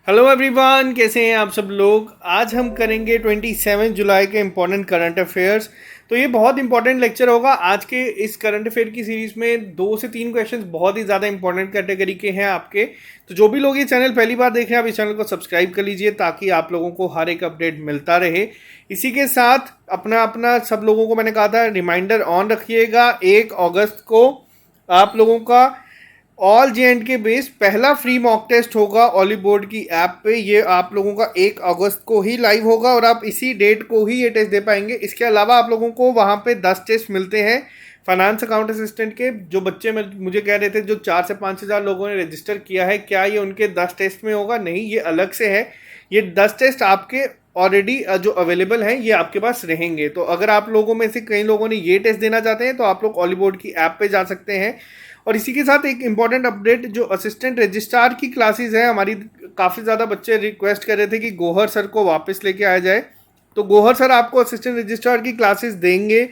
Hello everyone, कैसे हैं आप सब लोग। आज हम करेंगे 27 जुलाई के इम्पोर्टेंट करंट अफेयर्स। तो ये बहुत इंपॉर्टेंट लेक्चर होगा। आज के इस करंट अफेयर की सीरीज में 2 से 3 क्वेश्चंस बहुत ही ज़्यादा इंपॉर्टेंट कैटेगरी के हैं आपके। तो जो भी लोग ये चैनल पहली बार देख रहे हैं, आप इस चैनल को सब्सक्राइब कर लीजिए ताकि आप लोगों को हर एक अपडेट मिलता रहे। इसी के साथ अपना अपना सब लोगों को मैंने कहा था रिमाइंडर ऑन रखिएगा। 1 अगस्त को आप लोगों का ऑल जे एंड के बेस पहला फ्री मॉक टेस्ट होगा ऑली बोर्ड की ऐप पे। ये आप लोगों का 1 अगस्त को ही लाइव होगा और आप इसी डेट को ही ये टेस्ट दे पाएंगे। इसके अलावा आप लोगों को वहाँ पे 10 टेस्ट मिलते हैं फाइनेंस अकाउंट असिस्टेंट के। जो बच्चे मुझे कह रहे थे जो 4 से 5 हज़ार लोगों ने रजिस्टर किया है, क्या ये उनके 10 टेस्ट में होगा? नहीं, ये अलग से है। ये 10 टेस्ट आपके ऑलरेडी जो अवेलेबल हैं ये आपके पास रहेंगे। तो अगर आप लोगों में से कई लोगों ने ये टेस्ट देना चाहते हैं तो आप लोग ऑली बोर्ड की ऐप पे जा सकते हैं। और इसी के साथ एक इम्पॉर्टेंट अपडेट, जो असिस्टेंट रजिस्ट्रार की क्लासेस हैं हमारी, काफ़ी ज़्यादा बच्चे रिक्वेस्ट कर रहे थे कि गोहर सर को वापस लेके आया जाए। तो गोहर सर आपको असिस्टेंट रजिस्ट्रार की क्लासेस देंगे।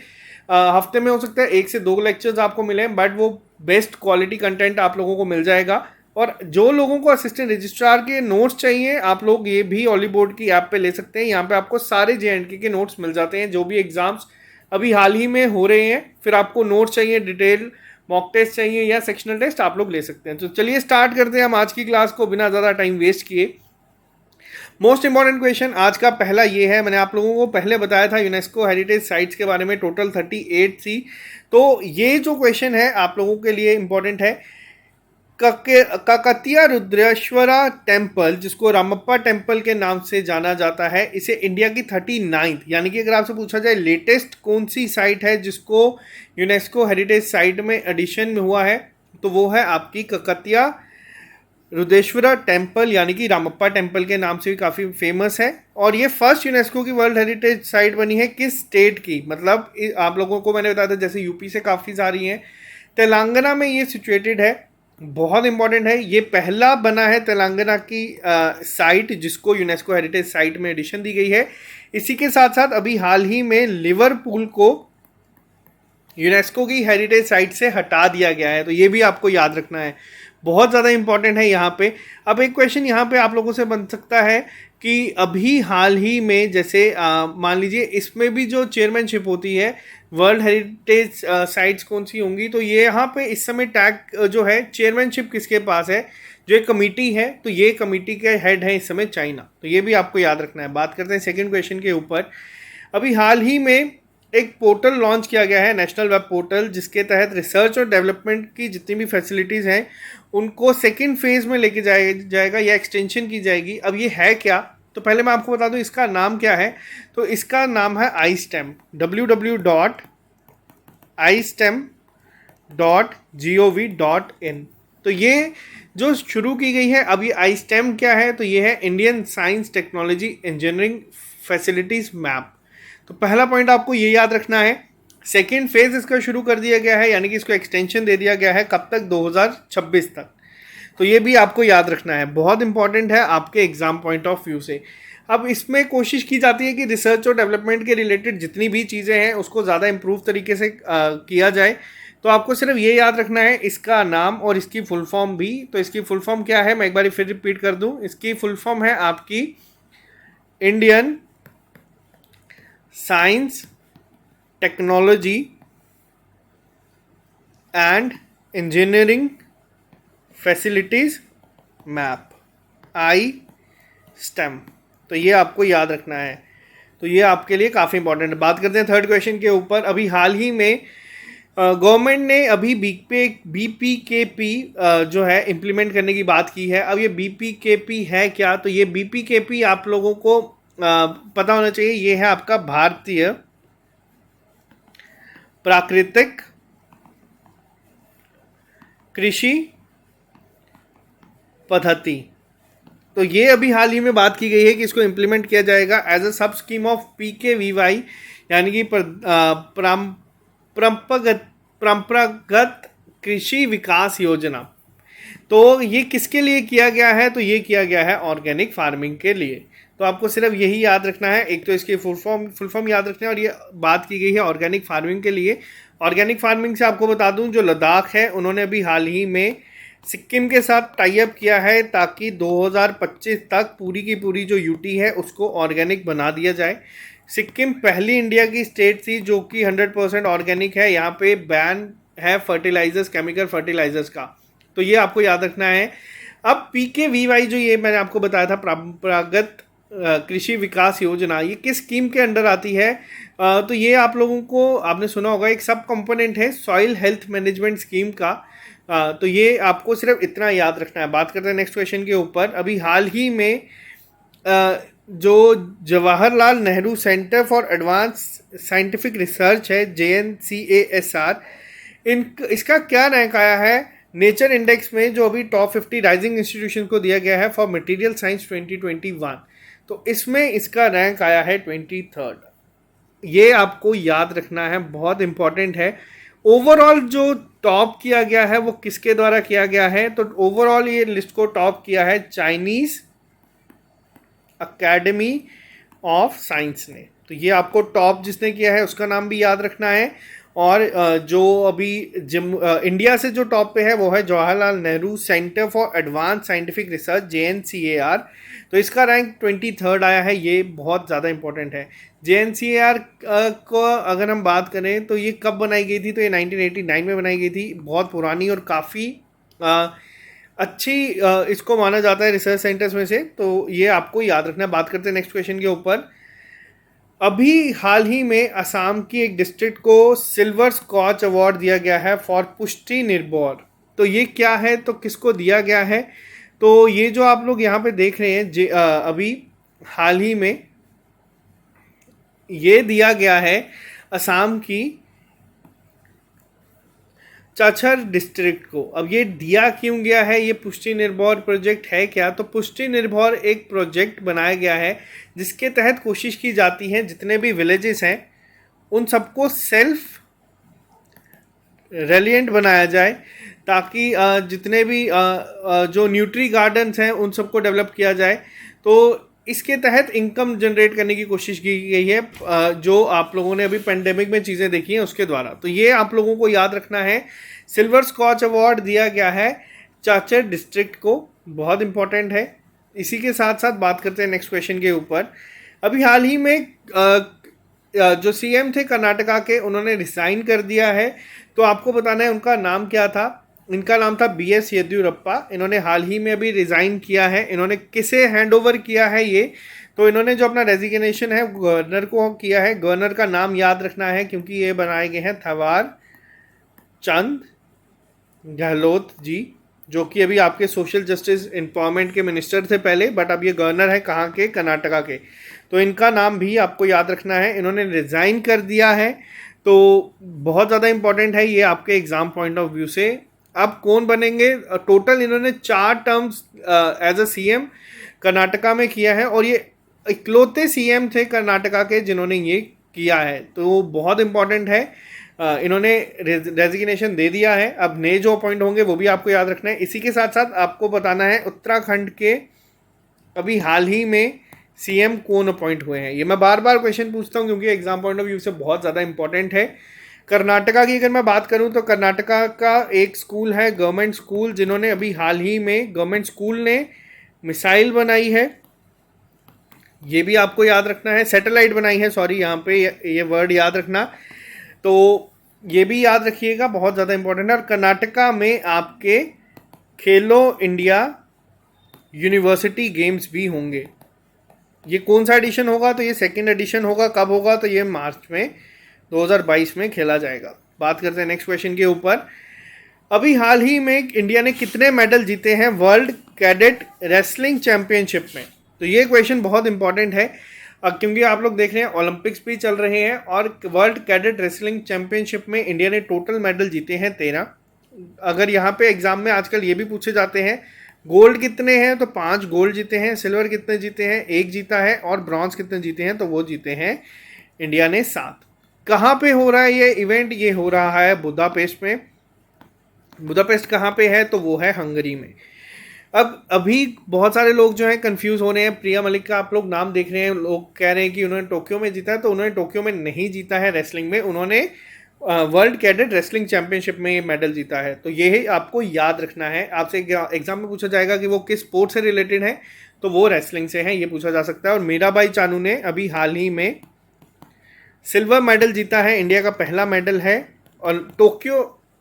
हफ्ते में हो सकता है 1 से 2 लेक्चर्स आपको मिले, बट वो बेस्ट क्वालिटी कंटेंट आप लोगों को मिल जाएगा। और जो लोगों को असिस्टेंट रजिस्ट्रार के नोट्स चाहिए, आप लोग ये भी ऑली बोर्ड की ऐप पे ले सकते हैं। यहाँ पे आपको सारे जे के नोट्स मिल जाते हैं, जो भी एग्जाम्स अभी हाल ही में हो रहे हैं। फिर आपको नोट्स चाहिए, डिटेल मॉक टेस्ट चाहिए या सेक्शनल टेस्ट, आप लोग ले सकते हैं। तो चलिए स्टार्ट करते हैं हम आज की क्लास को बिना ज़्यादा टाइम वेस्ट किए। मोस्ट इंपॉर्टेंट क्वेश्चन आज का पहला ये है, मैंने आप लोगों को पहले बताया था यूनेस्को हेरिटेज साइट्स के बारे में, टोटल 38 थी। तो ये जो क्वेश्चन है आप लोगों के लिए इंपॉर्टेंट है। काकतीय रुद्रेश्वरा टेम्पल, जिसको रामप्पा टेम्पल के नाम से जाना जाता है, इसे इंडिया की 39th, यानी कि अगर आपसे पूछा जाए लेटेस्ट कौन सी साइट है जिसको यूनेस्को हेरिटेज साइट में एडिशन में हुआ है, तो वो है आपकी काकतीय रुद्रेश्वरा टेम्पल, यानी कि रामप्पा टेम्पल के नाम से भी काफ़ी फेमस है। और ये फर्स्ट यूनेस्को की वर्ल्ड हेरिटेज साइट बनी है किस स्टेट की? मतलब आप लोगों को मैंने बताया था जैसे यूपी से काफ़ी सारी हैं, तेलंगाना में ये सिचुएटेड है। बहुत इंपॉर्टेंट है, ये पहला बना है तेलंगाना की साइट जिसको यूनेस्को हेरिटेज साइट में एडिशन दी गई है। इसी के साथ साथ अभी हाल ही में लिवरपूल को यूनेस्को की हेरिटेज साइट से हटा दिया गया है। तो ये भी आपको याद रखना है, बहुत ज़्यादा इंपॉर्टेंट है यहाँ पे। अब एक क्वेश्चन यहाँ पे आप लोगों से बन सकता है कि अभी हाल ही में जैसे मान लीजिए इसमें भी जो चेयरमैनशिप होती है वर्ल्ड हेरिटेज साइट्स कौन सी होंगी, तो ये यहाँ पे इस समय टैग जो है चेयरमैनशिप किसके पास है? जो एक कमेटी है, तो ये कमेटी के हेड है इस समय चाइना। तो ये भी आपको याद रखना है। बात करते हैं सेकंड क्वेश्चन के ऊपर। अभी हाल ही में एक पोर्टल लॉन्च किया गया है, नेशनल वेब पोर्टल, जिसके तहत रिसर्च और डेवलपमेंट की जितनी भी फैसिलिटीज़ हैं उनको सेकेंड फेज में लेके जाएगा या एक्सटेंशन की जाएगी। अब ये है क्या, तो पहले मैं आपको बता दूं इसका नाम क्या है। तो इसका नाम है iSTEM, www.istem.gov.in। तो ये जो शुरू की गई है, अब ये iSTEM क्या है, तो ये है Indian science technology engineering facilities map. तो पहला पॉइंट आपको ये याद रखना है। सेकेंड फेज इसका शुरू कर दिया गया है, यानी कि इसको एक्सटेंशन दे दिया गया है कब तक? 2026 तक। तो ये भी आपको याद रखना है, बहुत इंपॉर्टेंट है आपके एग्जाम पॉइंट ऑफ व्यू से। अब इसमें कोशिश की जाती है कि रिसर्च और डेवलपमेंट के रिलेटेड जितनी भी चीज़ें हैं उसको ज़्यादा इम्प्रूव तरीके से किया जाए। तो आपको सिर्फ ये याद रखना है इसका नाम और इसकी फुल फॉर्म भी। तो इसकी फुल फॉर्म क्या है, मैं एक बार फिर रिपीट कर दूं। इसकी फुल फॉर्म है आपकी Indian science technology and engineering facilities map, iSTEM। तो ये आपको याद रखना है, तो ये आपके लिए काफ़ी इंपॉर्टेंट है। बात करते हैं थर्ड क्वेश्चन के ऊपर। अभी हाल ही में गवर्नमेंट ने अभी BPKP जो है इम्प्लीमेंट करने की बात की है। अब ये BPKP है क्या, तो ये BPKP आप लोगों को पता होना चाहिए। ये है आपका भारतीय प्राकृतिक कृषि पद्धति। तो ये अभी हाल ही में बात की गई है कि इसको इम्प्लीमेंट किया जाएगा एज अ सब स्कीम ऑफ PKVY, यानी कि परंपरागत कृषि विकास योजना। तो ये किसके लिए किया गया है, तो ये किया गया है ऑर्गेनिक फार्मिंग के लिए। तो आपको सिर्फ यही याद रखना है, एक तो इसकी फुल फॉर्म याद रखना है, और ये बात की गई है ऑर्गेनिक फार्मिंग के लिए। ऑर्गेनिक फार्मिंग से आपको बता दूं, जो लद्दाख है उन्होंने अभी हाल ही में सिक्किम के साथ टाई अप किया है ताकि 2025 तक पूरी की पूरी जो यूटी है उसको ऑर्गेनिक बना दिया जाए। सिक्किम पहली इंडिया की स्टेट थी जो कि 100% ऑर्गेनिक है। यहाँ पे बैन है फर्टिलाइजर्स, केमिकल फर्टिलाइजर्स का, तो ये आपको याद रखना है। अब PKVY जो ये मैंने आपको बताया था, परंपरागत कृषि विकास योजना, ये किस स्कीम के अंडर आती है? तो ये आप लोगों को आपने सुना होगा, एक सब कंपोनेंट है सॉइल हेल्थ मैनेजमेंट स्कीम का। तो ये आपको सिर्फ इतना याद रखना है। बात करते हैं नेक्स्ट क्वेश्चन के ऊपर। अभी हाल ही में जो Jawaharlal Nehru centre for advance scientific research है, JNCASR, इसका क्या रैंक आया है नेचर इंडेक्स में, जो अभी टॉप 50 राइजिंग इंस्टीट्यूशन को दिया गया है फॉर मटेरियल साइंस 2021? तो इसमें इसका रैंक आया है 23rd। ये आपको याद रखना है, बहुत इंपॉर्टेंट है। ओवरऑल जो टॉप किया गया है वो किसके द्वारा किया गया है? तो ओवरऑल ये लिस्ट को टॉप किया है चाइनीज अकेडमी ऑफ साइंस ने। तो ये आपको टॉप जिसने किया है उसका नाम भी याद रखना है। और जो अभी इंडिया से जो टॉप पे है वो है Jawaharlal Nehru centre for advance scientific research, JNCAR। तो इसका रैंक 23rd आया है। ये बहुत ज़्यादा इंपॉर्टेंट है। JNCAR को अगर हम बात करें तो ये कब बनाई गई थी? तो ये 1989 में बनाई गई थी। बहुत पुरानी और काफ़ी अच्छी इसको माना जाता है रिसर्च सेंटर्स में से। तो ये आपको याद रखना है। बात करते हैं नेक्स्ट क्वेश्चन के ऊपर। अभी हाल ही में असम की एक डिस्ट्रिक्ट को सिल्वर स्कॉच अवार्ड दिया गया है फॉर पुष्टि निर्भर। तो ये क्या है, तो किसको दिया गया है? तो ये जो आप लोग यहाँ पे देख रहे हैं अभी हाल ही में ये दिया गया है असम की चाचर डिस्ट्रिक्ट को। अब ये दिया क्यों गया है? ये पुष्टि निर्भर प्रोजेक्ट है क्या? तो पुष्टि निर्भर एक प्रोजेक्ट बनाया गया है जिसके तहत कोशिश की जाती है जितने भी विलेजेस हैं उन सबको सेल्फ रेलिएंट बनाया जाए, ताकि जितने भी जो न्यूट्री गार्डन्स हैं उन सबको डेवलप किया जाए। तो इसके तहत इनकम जनरेट करने की कोशिश की गई है, जो आप लोगों ने अभी पेंडेमिक में चीज़ें देखी हैं उसके द्वारा। तो ये आप लोगों को याद रखना है। सिल्वर स्कॉच अवार्ड दिया गया है चाचर डिस्ट्रिक्ट को, बहुत इंपॉर्टेंट है। इसी के साथ साथ बात करते हैं नेक्स्ट क्वेश्चन के ऊपर। अभी हाल ही में जो CM थे कर्नाटका के, उन्होंने रिसाइन कर दिया है। तो आपको बताना है उनका नाम क्या था। इनका नाम था BS येदियुरप्पा। इन्होंने हाल ही में अभी रिज़ाइन किया है। इन्होंने किसे हैंड ओवर किया है ये? तो इन्होंने जो अपना रेजिग्नेशन है गवर्नर को किया है। गवर्नर का नाम याद रखना है क्योंकि ये बनाए गए हैं थवार चंद गहलोत जी, जो कि अभी आपके सोशल जस्टिस एम्पावरमेंट के मिनिस्टर थे पहले, बट अब ये गवर्नर है कहाँ के? कर्नाटका के। तो इनका नाम भी आपको याद रखना है। इन्होंने रिज़ाइन कर दिया है। तो बहुत ज़्यादा इंपॉर्टेंट है ये आपके एग्ज़ाम पॉइंट ऑफ व्यू से। अब कौन बनेंगे? टोटल इन्होंने 4 terms as a CM Karnataka में किया है और ये इकलौते CM थे कर्नाटका के जिन्होंने ये किया है। तो बहुत इंपॉर्टेंट है। इन्होंने रेजिग्नेशन दे दिया है। अब नए जो अपॉइंट होंगे वो भी आपको याद रखना है। इसी के साथ साथ आपको बताना है उत्तराखंड के अभी हाल ही में CM कौन अपॉइंट हुए हैं। ये मैं बार बार क्वेश्चन पूछता हूँ क्योंकि एग्जाम पॉइंट ऑफ व्यू से बहुत ज़्यादा इंपॉर्टेंट है। कर्नाटका की अगर मैं बात करूं तो कर्नाटका का एक स्कूल है गवर्नमेंट स्कूल, जिन्होंने अभी हाल ही में गवर्नमेंट स्कूल ने मिसाइल बनाई है। ये भी आपको याद रखना है। सैटेलाइट बनाई है, सॉरी, यहाँ पे ये वर्ड याद रखना। तो ये भी याद रखिएगा, बहुत ज़्यादा इंपॉर्टेंट है। और कर्नाटका में आपके खेलो इंडिया यूनिवर्सिटी गेम्स भी होंगे। ये कौन सा एडिशन होगा? तो ये 2nd एडिशन होगा। कब होगा? तो ये मार्च में 2022 में खेला जाएगा। बात करते हैं नेक्स्ट क्वेश्चन के ऊपर। अभी हाल ही में इंडिया ने कितने मेडल जीते हैं वर्ल्ड कैडेट रेसलिंग चैंपियनशिप में? तो ये क्वेश्चन बहुत इंपॉर्टेंट है क्योंकि आप लोग देख रहे हैं ओलंपिक्स भी चल रहे हैं और वर्ल्ड कैडेट रेसलिंग चैंपियनशिप में इंडिया ने टोटल मेडल जीते हैं 13। अगर यहाँ पे एग्जाम में आजकल ये भी पूछे जाते हैं गोल्ड कितने हैं, तो 5 गोल्ड जीते हैं। सिल्वर कितने जीते हैं? 1 जीता है। और ब्रॉन्ज कितने जीते हैं? तो वो जीते हैं इंडिया ने 7। कहाँ पे हो रहा है ये इवेंट? ये हो रहा है बुदापेस्ट में। बुदापेस्ट कहाँ पे है? तो वो है हंगरी में। अब अभी बहुत सारे लोग जो हैं कंफ्यूज हो रहे हैं। प्रिया मलिक का आप लोग नाम देख रहे हैं, लोग कह रहे हैं कि उन्होंने टोक्यो में जीता है। तो उन्होंने टोक्यो में नहीं जीता है रेसलिंग में, उन्होंने वर्ल्ड कैडेट रेसलिंग चैंपियनशिप में ये मेडल जीता है। तो ये आपको याद रखना है। आपसे एग्जाम में पूछा जाएगा कि वो किस स्पोर्ट से रिलेटेड है, तो वो रेसलिंग से है, ये पूछा जा सकता है। और मीराबाई चानू ने अभी हाल ही में सिल्वर मेडल जीता है, इंडिया का पहला मेडल है, और टोक्यो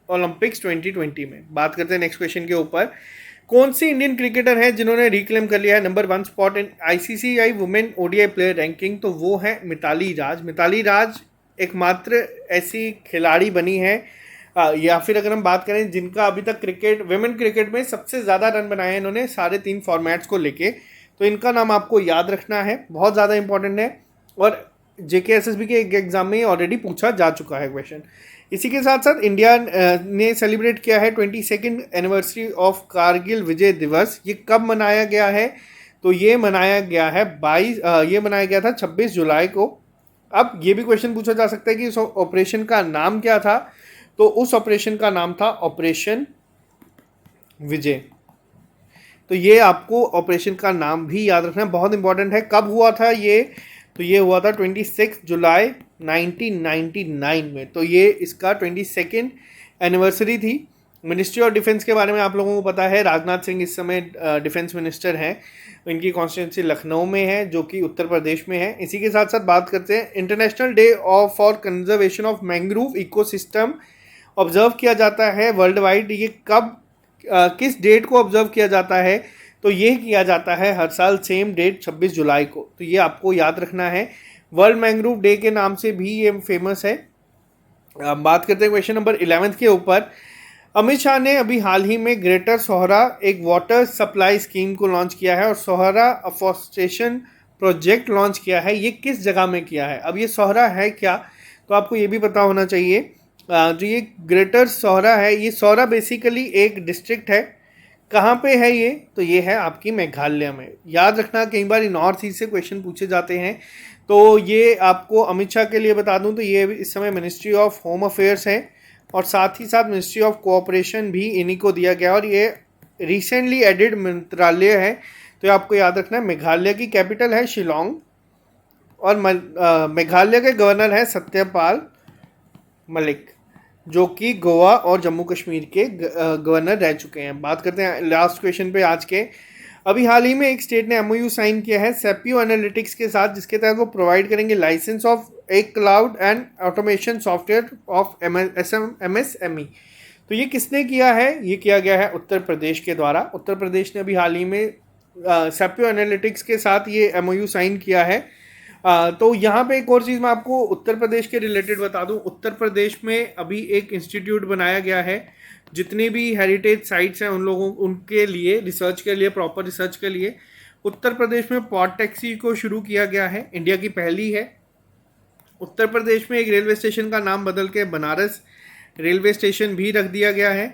ओलंपिक्स 2020 में। बात करते हैं नेक्स्ट क्वेश्चन के ऊपर। कौन सी इंडियन क्रिकेटर है जिन्होंने रिक्लेम कर लिया है number 1 spot in ICCI women ODI player ranking? तो वो है मिताली राज। मिताली राज एकमात्र ऐसी खिलाड़ी बनी है, या फिर अगर हम बात करें जिनका अभी तक क्रिकेट, विमेन क्रिकेट में सबसे ज़्यादा रन बनाए हैं इन्होंने सारे 3 फॉर्मेट्स को लेके। तो इनका नाम आपको याद रखना है, बहुत ज़्यादा इंपॉर्टेंट है, और JKSSB के एग्जाम में ऑलरेडी पूछा जा चुका है क्वेश्चन। इसी के साथ साथ इंडिया ने सेलिब्रेट किया है 22nd एनिवर्सरी ऑफ कारगिल विजय दिवस। ये कब मनाया गया है? तो ये मनाया गया है 26 जुलाई को। अब ये भी क्वेश्चन पूछा जा सकता है कि इस ऑपरेशन का नाम क्या था? तो उस ऑपरेशन का नाम था ऑपरेशन विजय। तो ये आपको ऑपरेशन का नाम भी याद रखना है, बहुत इंपॉर्टेंट है। कब हुआ था ये? तो ये हुआ था 26 जुलाई 1999 में। तो ये इसका 22nd एनिवर्सरी थी। मिनिस्ट्री ऑफ डिफेंस के बारे में आप लोगों को पता है, राजनाथ सिंह इस समय डिफेंस मिनिस्टर हैं। इनकी कॉन्स्टिट्यूंसी लखनऊ में है, जो कि उत्तर प्रदेश में है। इसी के साथ साथ बात करते हैं international day for conservation of mangrove ecosystem observe किया जाता है वर्ल्ड वाइड। ये कब, किस डेट को ऑब्जर्व किया जाता है? तो ये किया जाता है हर साल सेम डेट 26 जुलाई को। तो ये आपको याद रखना है। वर्ल्ड मैंग्रोव डे के नाम से भी ये फेमस है। बात करते हैं क्वेश्चन नंबर 11 के ऊपर। अमित शाह ने अभी हाल ही में ग्रेटर सोहरा एक वाटर सप्लाई स्कीम को लॉन्च किया है, और सोहरा अफॉरेस्टेशन प्रोजेक्ट लॉन्च किया है। ये किस जगह में किया है? अब ये सोहरा है क्या, तो आपको ये भी पता होना चाहिए। जो ये ग्रेटर सोहरा है, ये सोहरा बेसिकली एक डिस्ट्रिक्ट है। कहाँ पे है ये? तो ये है आपकी मेघालय में। याद रखना, कई बार नॉर्थ ईस्ट से क्वेश्चन पूछे जाते हैं। तो ये आपको अमित शाह के लिए बता दूं तो ये इस समय मिनिस्ट्री ऑफ होम अफेयर्स है, और साथ ही साथ मिनिस्ट्री ऑफ कोऑपरेशन भी इन्हीं को दिया गया, और ये रिसेंटली एडिड मंत्रालय है। तो आपको याद रखना है। मेघालय की कैपिटल है शिलोंग, और मेघालय के गवर्नर है सत्यपाल मलिक, जो कि गोवा और जम्मू कश्मीर के गवर्नर रह चुके हैं। बात करते हैं लास्ट क्वेश्चन पे आज के। अभी हाल ही में एक स्टेट ने MOU साइन किया है सेपियो एनालिटिक्स के साथ, जिसके तहत वो प्रोवाइड करेंगे लाइसेंस ऑफ एक cloud and automation software of MSME। तो ये किसने किया है? ये किया गया है उत्तर प्रदेश के द्वारा। उत्तर प्रदेश ने अभी हाल ही में सेपियो एनालिटिक्स के साथ ये MOU साइन किया है। तो यहाँ पे एक और चीज़ मैं आपको उत्तर प्रदेश के रिलेटेड बता दूँ। उत्तर प्रदेश में अभी एक इंस्टीट्यूट बनाया गया है, जितनी भी हेरिटेज साइट्स हैं उनके लिए रिसर्च के लिए, प्रॉपर रिसर्च के लिए उत्तर प्रदेश में पॉट टैक्सी को शुरू किया गया है। इंडिया की पहली है। उत्तर प्रदेश में एक रेलवे स्टेशन का नाम बदल के बनारस रेलवे स्टेशन भी रख दिया गया है।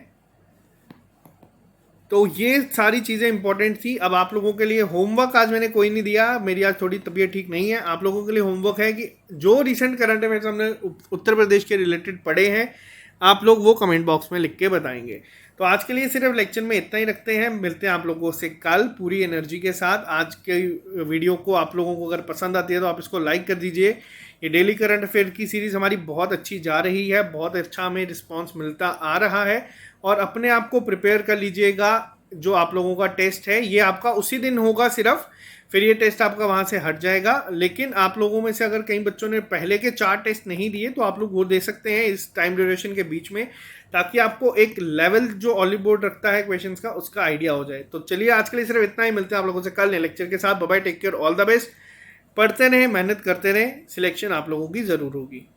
तो ये सारी चीज़ें इंपॉर्टेंट थी। अब आप लोगों के लिए होमवर्क आज मैंने कोई नहीं दिया, मेरी आज थोड़ी तबीयत ठीक नहीं है। आप लोगों के लिए होमवर्क है कि जो रिसेंट करंट अफेयर्स हमने उत्तर प्रदेश के रिलेटेड पढ़े हैं, आप लोग वो कमेंट बॉक्स में लिख के बताएंगे। तो आज के लिए सिर्फ लेक्चर में इतना ही रखते हैं। मिलते हैं आप लोगों से कल पूरी एनर्जी के साथ। आज के वीडियो को आप लोगों को अगर पसंद आती है तो आप इसको लाइक कर दीजिए। ये डेली करंट अफेयर की सीरीज़ हमारी बहुत अच्छी जा रही है, बहुत अच्छा हमें रिस्पॉन्स मिलता आ रहा है। और अपने आप को प्रिपेयर कर लीजिएगा। जो आप लोगों का टेस्ट है ये आपका उसी दिन होगा सिर्फ, फिर ये टेस्ट आपका वहाँ से हट जाएगा। लेकिन आप लोगों में से अगर कई बच्चों ने पहले के 4 टेस्ट नहीं दिए तो आप लोग वो दे सकते हैं इस टाइम ड्यूरेशन के बीच में, ताकि आपको एक लेवल जो ऑलिव बोर्ड रखता है क्वेश्चंस का उसका आइडिया हो जाए। तो चलिए आज के लिए सिर्फ इतना ही। मिलते हैं आप लोगों से कल नए लेक्चर के साथ। Bye bye, take care, all the best. पढ़ते रहें, मेहनत करते रहें, सिलेक्शन आप लोगों की ज़रूर होगी।